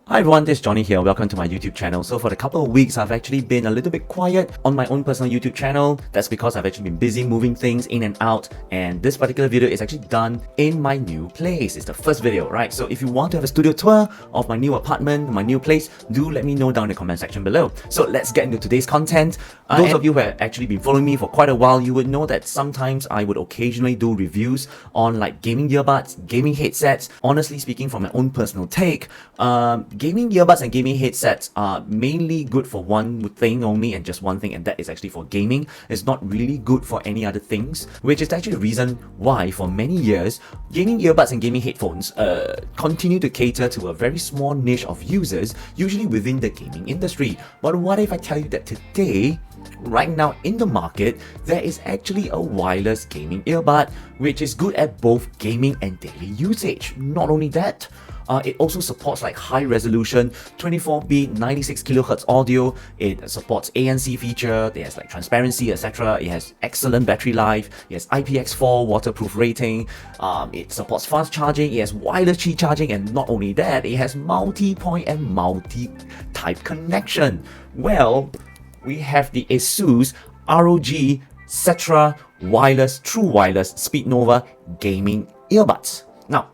Hi everyone, this is Johnny here. Welcome to my YouTube channel. So for the couple of weeks, I've actually been a little bit quiet on my own personal YouTube channel. That's because I've actually been busy moving things in and out, and this particular video is actually done in my new place. It's the first video, right? So if you want to have a studio tour of my new apartment, my new place, do let me know down in the comment section below. So let's get into today's content. Those of you who have actually been following me for quite a while, you would know that sometimes I would occasionally do reviews on like gaming earbuds, gaming headsets. Honestly speaking, from my own personal take, gaming earbuds and gaming headsets are mainly good for one thing only, and just one thing, and that is actually for gaming. It's not really good for any other things, which is actually the reason why for many years gaming earbuds and gaming headphones continue to cater to a very small niche of users, usually within the gaming industry. But what if I tell you that today, right now in the market, there is actually a wireless gaming earbud which is good at both gaming and daily usage. Not only that, it also supports like high resolution 24-bit 96 kHz audio. It supports ANC feature. It has like transparency, etc. It has excellent battery life. It has IPX4 waterproof rating. It supports fast charging. It has wireless Qi charging, and not only that, it has multi-point and multi-type connection. Well, we have the Asus ROG Cetra true wireless SpeedNova gaming earbuds. Now,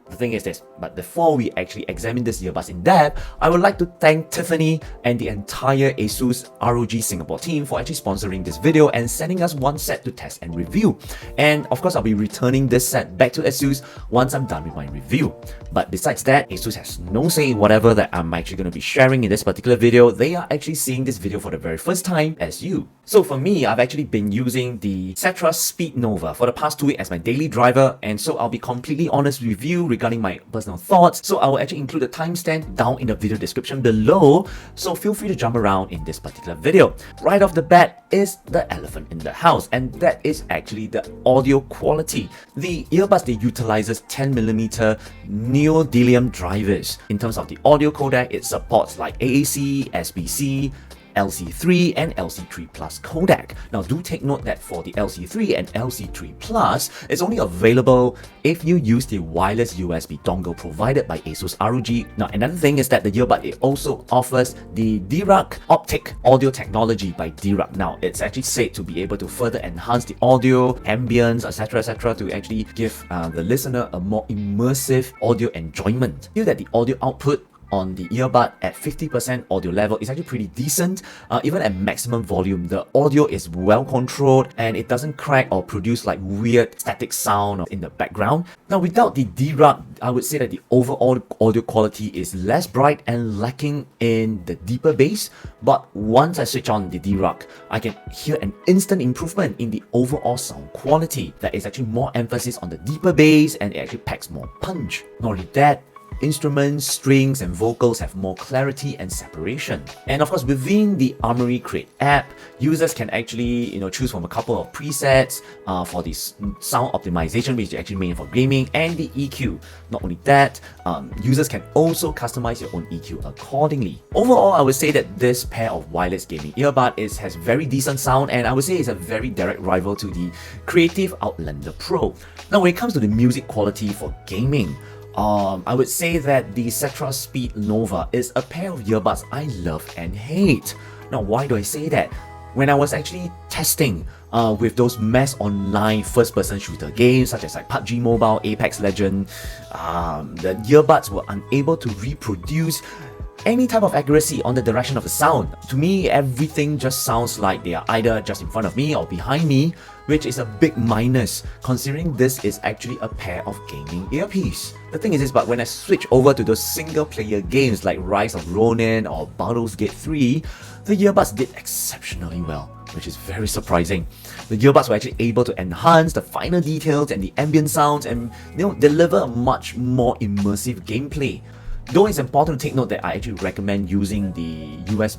the thing is this, but before we actually examine this earbuds in depth, I would like to thank Tiffany and the entire Asus ROG Singapore team for actually sponsoring this video and sending us one set to test and review. And of course, I'll be returning this set back to Asus once I'm done with my review. But besides that, Asus has no say in whatever that I'm actually going to be sharing in this particular video. They are actually seeing this video for the very first time as you. So for me, I've actually been using the Cetra SpeedNova for the past 2 weeks as my daily driver, and so I'll be completely honest with you regarding my personal thoughts. So I will actually include a timestamp down in the video description below, so feel free to jump around in this particular video. Right off the bat is the elephant in the house, and that is actually the audio quality. The earbuds, they utilizes 10mm neodymium drivers. In terms of the audio codec, it supports like AAC, SBC, LC3 and LC3 Plus codec. Now do take note that for the LC3 and LC3 Plus, it's only available if you use the wireless USB dongle provided by Asus ROG. Now another thing is that the earbud, it also offers the DRAC optic audio technology by DRAC. Now it's actually said to be able to further enhance the audio, ambience, etc. to actually give the listener a more immersive audio enjoyment. I feel that the audio output on the earbud at 50% audio level is actually pretty decent. Even at maximum volume, the audio is well controlled and it doesn't crack or produce like weird static sound in the background. Now without the DRAC, I would say that the overall audio quality is less bright and lacking in the deeper bass, but once I switch on the DRAC, I can hear an instant improvement in the overall sound quality. There is actually more emphasis on the deeper bass, and it actually packs more punch. Not only that, instruments, strings and vocals have more clarity and separation. And of course, within the Armoury Create app, users can actually choose from a couple of presets for this sound optimization, which is actually made for gaming, and the EQ. Not only that, users can also customize your own EQ accordingly. Overall, I would say that this pair of wireless gaming earbud has very decent sound, and I would say it's a very direct rival to the Creative Outlander Pro. Now when it comes to the music quality for gaming, I would say that the Cetra SpeedNova is a pair of earbuds I love and hate. Now, why do I say that? When I was actually testing with those mass online first-person shooter games such as like PUBG Mobile, Apex Legends, the earbuds were unable to reproduce any type of accuracy on the direction of the sound. To me, everything just sounds like they are either just in front of me or behind me, which is a big minus considering this is actually a pair of gaming earpiece. The thing is this, but when I switch over to those single player games like Rise of Ronin or Baldur's Gate 3, the earbuds did exceptionally well, which is very surprising. The earbuds were actually able to enhance the finer details and the ambient sounds and deliver a much more immersive gameplay. Though it's important to take note that I actually recommend using the wireless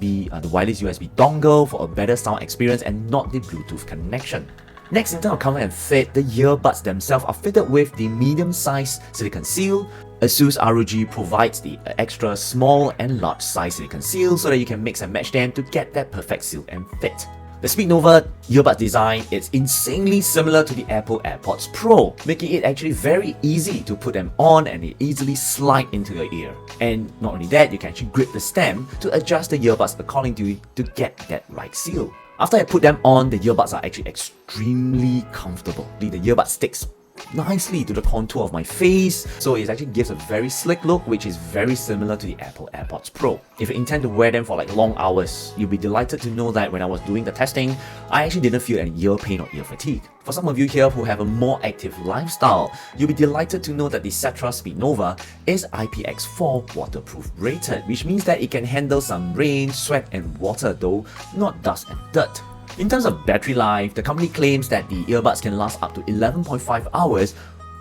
USB dongle for a better sound experience and not the Bluetooth connection. Next, in terms of comfort and fit, the earbuds themselves are fitted with the medium-sized silicone seal. Asus ROG provides the extra small and large size silicone seal so that you can mix and match them to get that perfect seal and fit. The SpeedNova earbud design is insanely similar to the Apple AirPods Pro, making it actually very easy to put them on and they easily slide into your ear. And not only that, you can actually grip the stem to adjust the earbuds according to you to get that right seal. After I put them on, the earbuds are actually extremely comfortable. The earbud sticks nicely to the contour of my face, so it actually gives a very slick look, which is very similar to the Apple AirPods Pro. If you intend to wear them for like long hours, you'll be delighted to know that when I was doing the testing, I actually didn't feel any ear pain or ear fatigue. For some of you here who have a more active lifestyle, you'll be delighted to know that the Cetra SpeedNova is IPX4 waterproof rated, which means that it can handle some rain, sweat and water, though not dust and dirt. In terms of battery life, the company claims that the earbuds can last up to 11.5 hours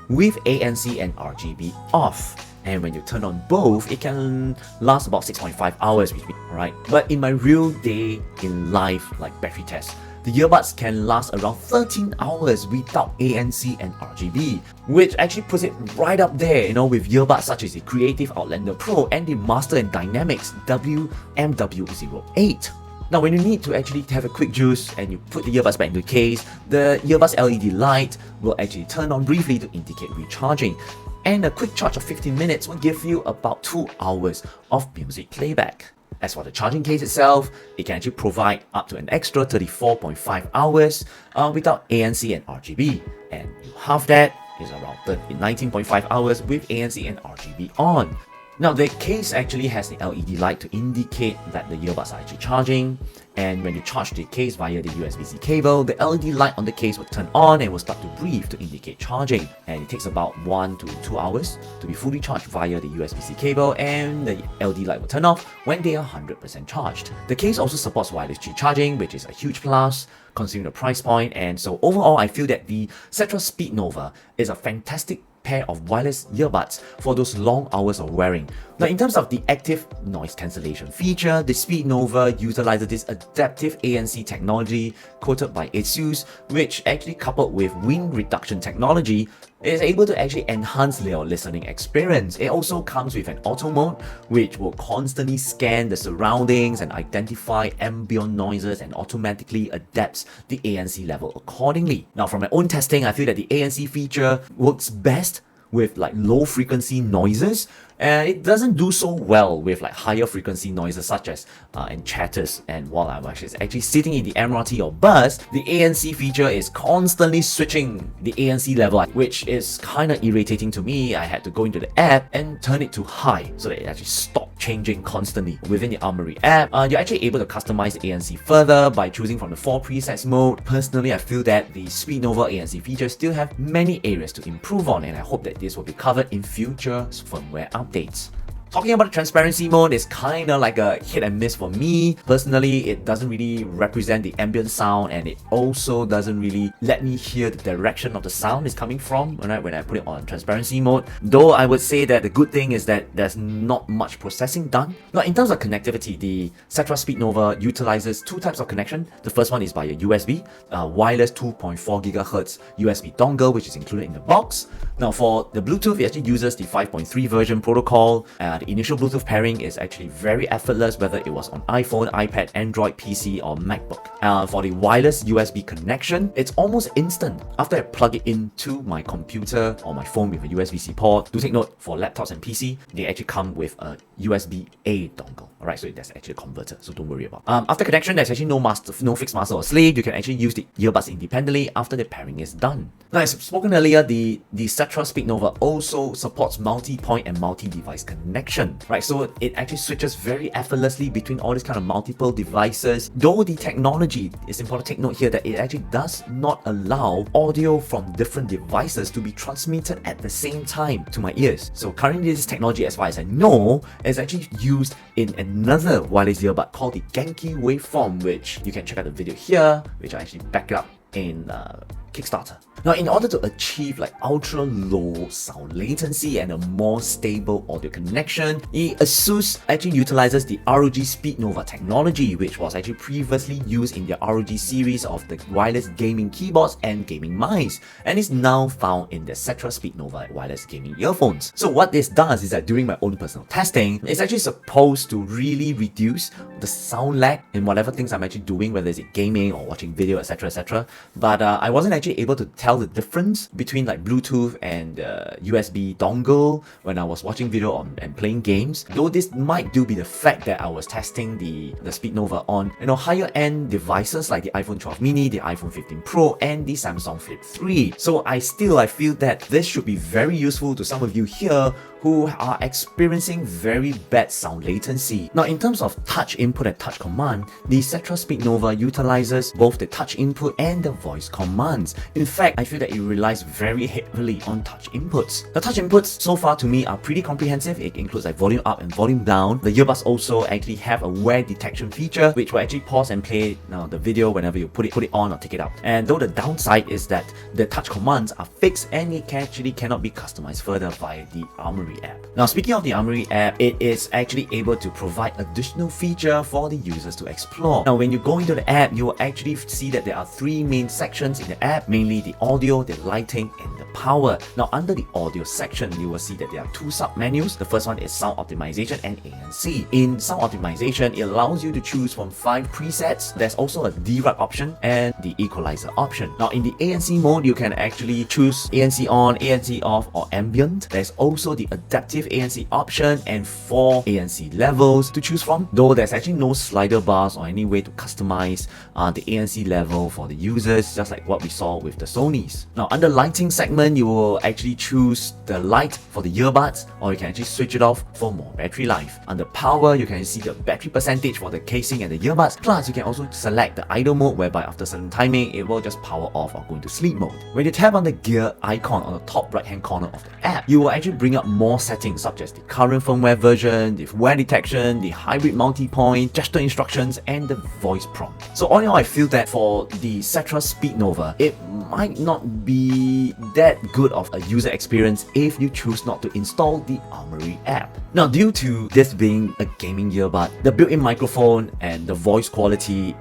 with ANC and RGB off. And when you turn on both, it can last about 6.5 hours, right? But in my real day in life, like battery test, the earbuds can last around 13 hours without ANC and RGB, which actually puts it right up there, with earbuds such as the Creative Outlander Pro and the Master and Dynamics WMW08. Now, when you need to actually have a quick juice and you put the earbuds back into the case, the earbuds LED light will actually turn on briefly to indicate recharging. And a quick charge of 15 minutes will give you about 2 hours of music playback. As for the charging case itself, it can actually provide up to an extra 34.5 hours without ANC and RGB. And half that is around 19.5 hours with ANC and RGB on. Now, the case actually has the LED light to indicate that the earbuds are actually charging, and when you charge the case via the USB-C cable, the LED light on the case will turn on and will start to breathe to indicate charging. And it takes about 1 to 2 hours to be fully charged via the USB-C cable, and the LED light will turn off when they are 100% charged. The case also supports wireless Qi charging, which is a huge plus considering the price point, and so overall I feel that the Cetra SpeedNova is a fantastic pair of wireless earbuds for those long hours of wearing. Now, in terms of the active noise cancellation feature, the SpeedNova utilizes this adaptive ANC technology quoted by Asus, which actually coupled with wind reduction technology is able to actually enhance your listening experience. It also comes with an auto mode, which will constantly scan the surroundings and identify ambient noises and automatically adapts the ANC level accordingly. Now, from my own testing, I feel that the ANC feature works best with like low frequency noises, and it doesn't do so well with like higher frequency noises such as and chatters. And while I'm actually sitting in the MRT or bus, the ANC feature is constantly switching the ANC level, which is kind of irritating to me. I had to go into the app and turn it to high so that it actually stopped changing constantly. Within the Armory app, you're actually able to customize the ANC further by choosing from the 4 presets mode. Personally, I feel that the SpeedNova ANC features still have many areas to improve on, and I hope that this will be covered in future firmware updates. Talking about the transparency mode is kind of like a hit and miss for me. Personally, it doesn't really represent the ambient sound, and it also doesn't really let me hear the direction of the sound is coming from when I put it on transparency mode. Though I would say that the good thing is that there's not much processing done. Now, in terms of connectivity, the Cetra SpeedNova utilizes 2 types of connection. The first one is via USB, wireless 2.4 GHz USB dongle, which is included in the box. Now, for the Bluetooth, it actually uses the 5.3 version protocol. The initial Bluetooth pairing is actually very effortless, whether it was on iPhone, iPad, Android, PC or MacBook. For the wireless USB connection, it's almost instant. After I plug it into my computer or my phone with a USB-C port, do take note, for laptops and PC, they actually come with a USB-A dongle. Alright, so that's actually a converter, so don't worry about it. After connection, there's actually no fixed master or slave. You can actually use the earbuds independently after the pairing is done. Now, as spoken earlier, the Cetra SpeedNova also supports multi-point and multi-device connection. Right, so it actually switches very effortlessly between all these kind of multiple devices. Though the technology, it's important to take note here that it actually does not allow audio from different devices to be transmitted at the same time to my ears. So currently this technology, as far as I know, is actually used in another wireless earbud called the Genki waveform, which you can check out the video here, which I actually back up in Kickstarter. Now, in order to achieve like ultra low sound latency and a more stable audio connection, the Asus actually utilizes the ROG SpeedNova technology, which was actually previously used in the ROG series of the wireless gaming keyboards and gaming mice, and is now found in the Cetra SpeedNova wireless gaming earphones. So what this does is that during my own personal testing, it's actually supposed to really reduce the sound lag in whatever things I'm actually doing, whether it's gaming or watching video, etc, etc. But I wasn't actually able to tell the difference between like Bluetooth and USB dongle when I was watching video and playing games. Though this might be the fact that I was testing the SpeedNova on higher end devices like the iPhone 12 mini, the iPhone 15 Pro, and the Samsung Flip 3. So I feel that this should be very useful to some of you here who are experiencing very bad sound latency. Now, in terms of touch input and touch command, the Cetra SpeedNova utilizes both the touch input and the voice commands. In fact, I feel that it relies very heavily on touch inputs. The touch inputs so far to me are pretty comprehensive. It includes like volume up and volume down. The earbuds also actually have a wear detection feature, which will actually pause and play the video whenever you put it on or take it out. And though the downside is that the touch commands are fixed and it cannot be customized further via the Armory app. Now, speaking of the Armory app, it is actually able to provide additional feature for the users to explore. Now, when you go into the app, you will actually see that there are three main sections in the app, mainly the audio, the lighting, and the power. Now, under the audio section, you will see that there are two sub-menus. The first one is sound optimization and ANC. In sound optimization, it allows you to choose from 5 presets. There's also a debug option and the equalizer option. Now, in the ANC mode, you can actually choose ANC on, ANC off, or ambient. There's also the adaptive ANC option and 4 ANC levels to choose from, though there's actually no slider bars or any way to customize the ANC level for the users, just like what we saw with the Sonys. Now, under lighting segment, you will actually choose the light for the earbuds, or you can actually switch it off for more battery life. Under power, you can see the battery percentage for the casing and the earbuds, plus you can also select the idle mode, whereby after certain timing, it will just power off or go into sleep mode. When you tap on the gear icon on the top right hand corner of the app, you will actually bring up more settings such as the current firmware version, the wear detection, the hybrid multi-point, gesture instructions, and the voice prompt. So all in all, I feel that for the Cetra SpeedNova, it might not be that good of a user experience if you choose not to install the Armory app. Now, due to this being a gaming earbud, the built-in microphone and the voice quality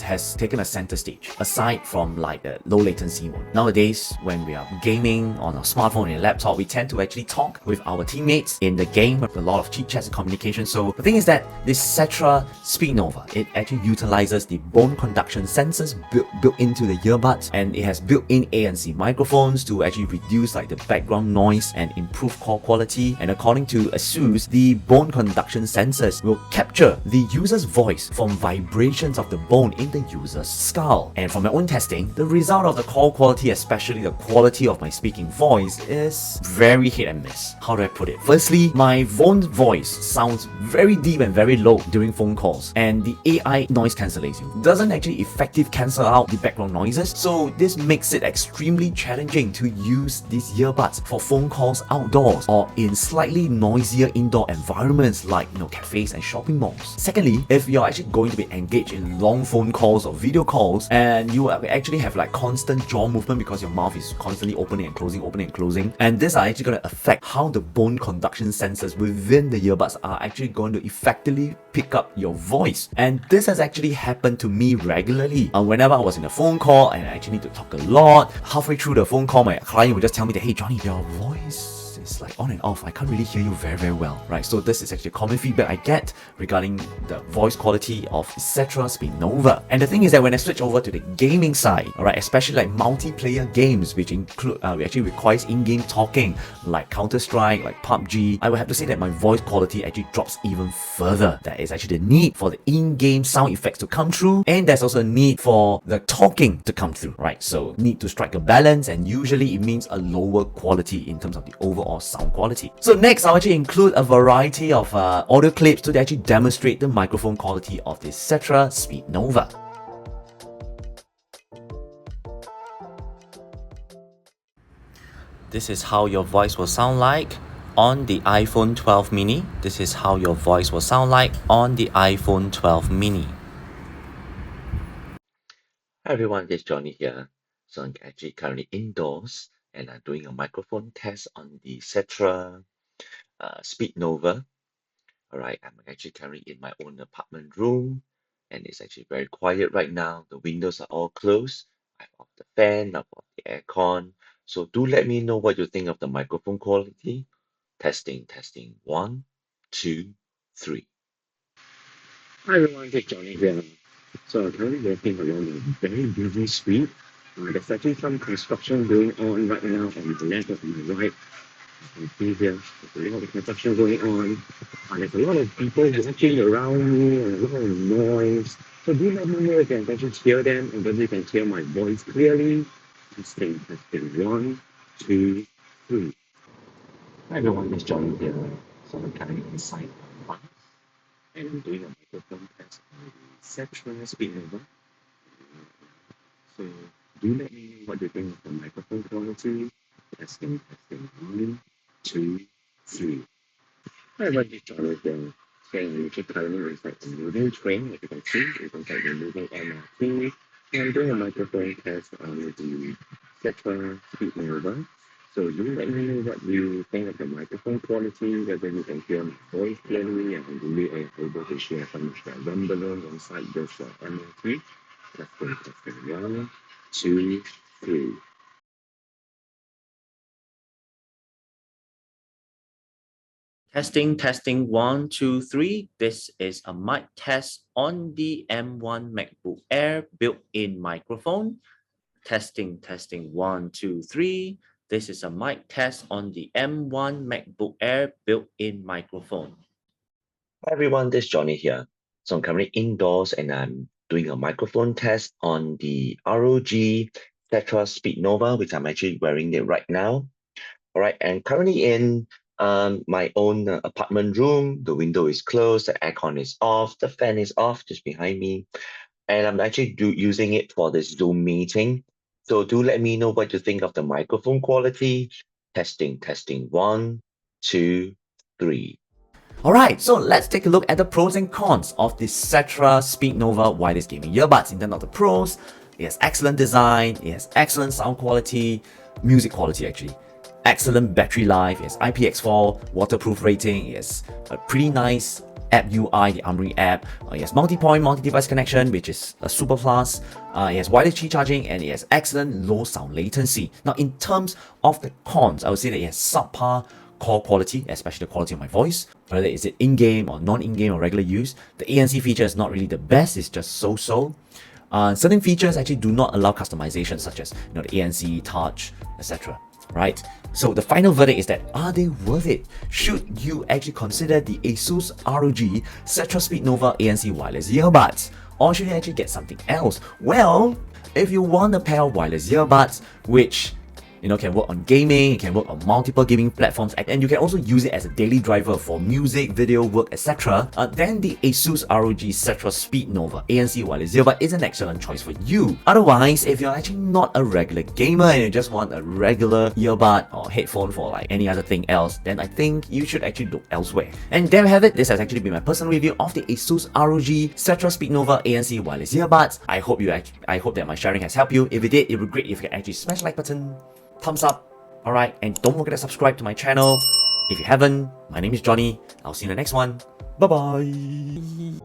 has taken a center stage, aside from like the low latency mode. Nowadays, when we are gaming on a smartphone and a laptop, we tend to actually talk with our teammates in the game with a lot of chit chats and communication. So the thing is that this Cetra SpeedNova, it actually utilizes the bone conduction sensors built into the earbuds, and it has built-in ANC microphones to actually reduce like the background noise and improve call quality. And according to Asus, the bone conduction sensors will capture the user's voice from vibrations of the bone in the user's skull. And from my own testing, the result of the call quality, especially the quality of my speaking voice, is very hit and miss. How do I put it? Firstly, my phone voice sounds very deep and very low during phone calls, and the AI noise cancellation doesn't actually effectively cancel out the background noises. So this makes it extremely challenging to use these earbuds for phone calls outdoors or in slightly noisier indoor environments like cafes and shopping malls. Secondly, if you're actually going to be engaged in long phone calls or video calls, and you actually have like constant jaw movement because your mouth is constantly opening and closing, and these are actually going to affect how the bone conduction sensors within the earbuds are actually going to effectively pick up your voice. And this has actually happened to me regularly. Whenever I was in a phone call and I actually need to talk a lot, halfway through the phone call, my client would just tell me that, hey Johnny, your voice is like on and off. I can't really hear you very well, right? So this is actually a common feedback I get regarding the voice quality of Cetra SpeedNova. And the thing is that when I switch over to the gaming side, alright, especially like multiplayer games, which include actually requires in-game talking, like Counter-Strike, like PUBG, I would have to say that my voice quality actually drops even further. There is actually the need for the in-game sound effects to come through, and there's also a need for the talking to come through, right? So need to strike a balance, and usually it means a lower quality in terms of the overall sound quality. So next, I'll actually include a variety of audio clips to actually demonstrate the microphone quality of this Cetra SpeedNova. This is how your voice will sound like on the iPhone 12 mini. This is how your voice will sound like on the iPhone 12 mini. Hi everyone, this is Johnny here. So I'm actually currently indoors and I'm doing a microphone test on the Cetra SpeedNova. Alright, I'm actually currently in my own apartment room and it's actually very quiet right now. The windows are all closed. I've off the fan, I've off the aircon. So do let me know what you think of the microphone quality. Testing. 1, 2, 3. Hi everyone, this is Johnny here. So I'm currently walking along a very busy street. There's actually some construction going on right now on the left and on the right. You can see here, there's a lot of construction going on. There's a lot of people walking around me and a lot of noise. So do let me know if you can actually hear them and whether you can hear my voice clearly. Testing. One, two, three. Hi everyone, this is Johnny here. So I'm currently inside a bus and I'm doing a microphone test on the Cetra SpeedNova. So do let me know what you think of the microphone quality. Testing. One, two, three. Hi, everybody, John again. Saying which is currently inside a moving train, as you can see, it's inside the moving MRT. And I'm doing a microphone test on the Cetra SpeedNova. So do let me know what you think of the microphone quality, whether you can hear my voice clearly, and do you are able to share some of the rumblings inside this MRT. Testing. One, two, three. Testing, 1, 2, 3. This is a mic test on the M1 MacBook Air built-in microphone. Testing, 1, 2, 3. This is a mic test on the M1 MacBook Air built-in microphone. Hi everyone, this is Johnny here. So I'm currently indoors and I'm doing a microphone test on the ROG Cetra SpeedNova, which I'm actually wearing it right now. All right, and currently in my own apartment room. The window is closed, the aircon is off, the fan is off just behind me. And I'm actually using it for this Zoom meeting. So do let me know what you think of the microphone quality. Testing. 1, 2, 3. Alright, so let's take a look at the pros and cons of the Cetra SpeedNova wireless gaming earbuds. In terms of the pros, it has excellent design, it has excellent sound quality, music quality actually, excellent battery life, it has IPX4 waterproof rating, it has a pretty nice app UI, the Armory app. It has multi-point, multi-device connection, which is a super plus. It has wireless Qi charging, and it has excellent low sound latency. Now, in terms of the cons, I would say that it has subpar call quality, especially the quality of my voice, whether is it in-game or non-in-game or regular use. The ANC feature is not really the best, it's just so-so. Certain features actually do not allow customization, such as the ANC, touch, etc. Right? So the final verdict is that, are they worth it? Should you actually consider the Asus ROG Cetra SpeedNova ANC wireless earbuds? Or should you actually get something else? Well, if you want a pair of wireless earbuds, which can work on gaming, it can work on multiple gaming platforms, and you can also use it as a daily driver for music, video, work, etc. Then the Asus ROG Cetra SpeedNova ANC wireless earbud is an excellent choice for you. Otherwise, if you're actually not a regular gamer and you just want a regular earbud or headphone for like any other thing else, then I think you should actually look elsewhere. And there we have it. This has actually been my personal review of the Asus ROG Cetra SpeedNova ANC wireless earbuds. I hope that my sharing has helped you. If it did, it would be great if you could actually smash the like button, thumbs up, alright, and don't forget to subscribe to my channel if you haven't. My name is Johnny, I'll see you in the next one. Bye bye.